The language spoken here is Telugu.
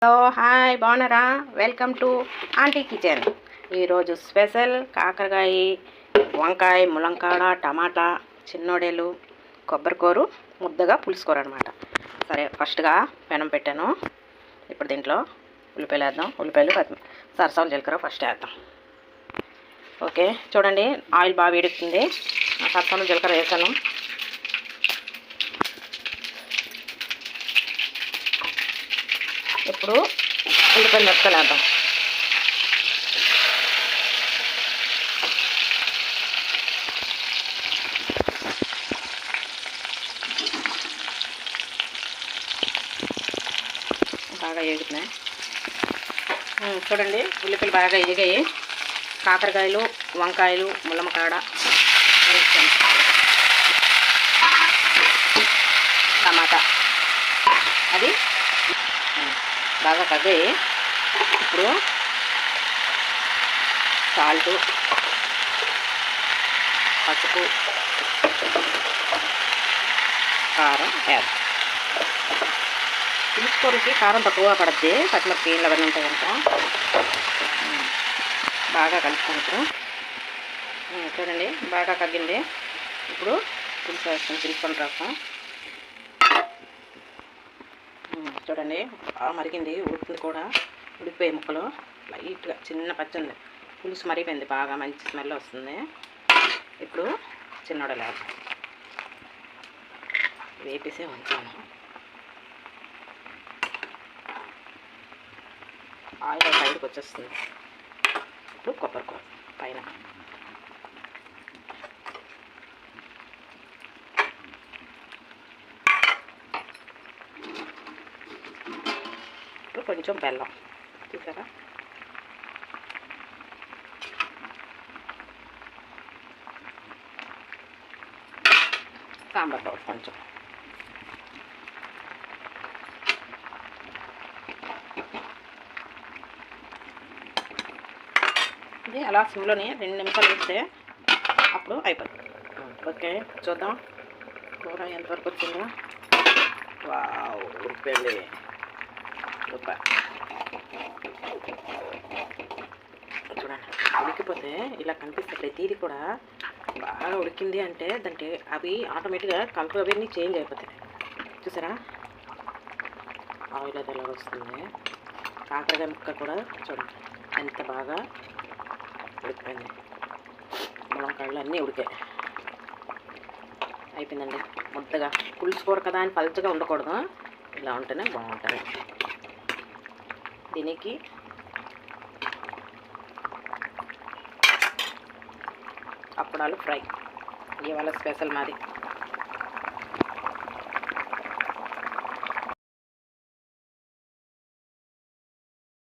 హలో హాయ్ బాగున్నారా? Welcome to aunty kitchen. ఈరోజు స్పెషల్ కాకరకాయ, వంకాయ, ములంకాడ, టమాటా, చిన్నోడేలు, కొబ్బరికూర ముద్దగా పులుసుకోర అనమాట. సరే ఫస్ట్గా పెనం పెట్టాను. ఇప్పుడు దీంట్లో ఉల్లిపాయలు వేద్దాం. ఉల్లిపాయలు సరసాలు జీలకర్ర ఫస్ట్ వేద్దాం. ఓకే చూడండి, ఆయిల్ బాగా వేడుతుంది. సరసాలు జీలకర్ర వేసాను. ఇప్పుడు ఉల్లిపాయలు మెత్తలు వేద్దాం. బాగా వేగుతున్నాయి. చూడండి ఉల్లిపాయలు బాగా ఎదిగాయి. కాకరకాయలు, వంకాయలు, ముల్లమకాడ, టమాటా అది బాగా కగ్గాయి. ఇప్పుడు సాల్టు, పసుపు, కారం వేద్దాం. పులుసుకూరకి కారం తక్కువ పడుద్ది, పచ్చిమిరపకాయలు అవన్నీ ఉంటాయి కనుక. బాగా కలుపుకుంటాం. చూడండి బాగా కగ్గింది. ఇప్పుడు పులుసు వేస్తాం, చింతపండు రసం. చూడండి బాగా మరిగింది, ఉడుకుతుంది కూడా. ఉడికిపోయే ముక్కలు లైట్గా చిన్న పచ్చింది, పులుసు మరిగిపోయింది, బాగా మంచి స్మెల్ వస్తుంది. ఇప్పుడు చిన్నోడలు వేపేసే ఉంచాను. ఆయిల్ సైడ్కి వచ్చేస్తుంది. ఇప్పుడు కొబ్బరికూర పైన కొంచెం బెల్లం చూసారా. సాంబార్ పౌడర్ కొంచెం. ఇది అలా సిమ్లోని 2 నిమిషాలు వేస్తే అప్పుడు అయిపోతుంది. ఓకే చూద్దాం కూర ఎంతవరకు వచ్చిందో. వావ్ ఉడికిపోయింది. చూడండి ఉడికిపోతే ఇలా కనిపిస్తే ప్రతిదీ కూడా బాగా ఉడికింది అంటే దాంట్లో అవి ఆటోమేటిక్గా కలర్ అవన్నీ చేంజ్ అయిపోతాయి. చూసారా ఆయిల్ అది ఎలా వస్తుంది. కాకరకాయ ముక్క కూడా చూడండి ఎంత బాగా ఉడికిపోయింది. ములంకాయలు అన్నీ ఉడికాయి. అయిపోయిందండి ముద్దగా. పులుసుకోర కదా అని పలుచగా ఉండకూడదు, ఇలా ఉంటేనే బాగుంటుంది. దీనికి అప్పడాలు ఫ్రై ఇవాళ స్పెషల్ మాది.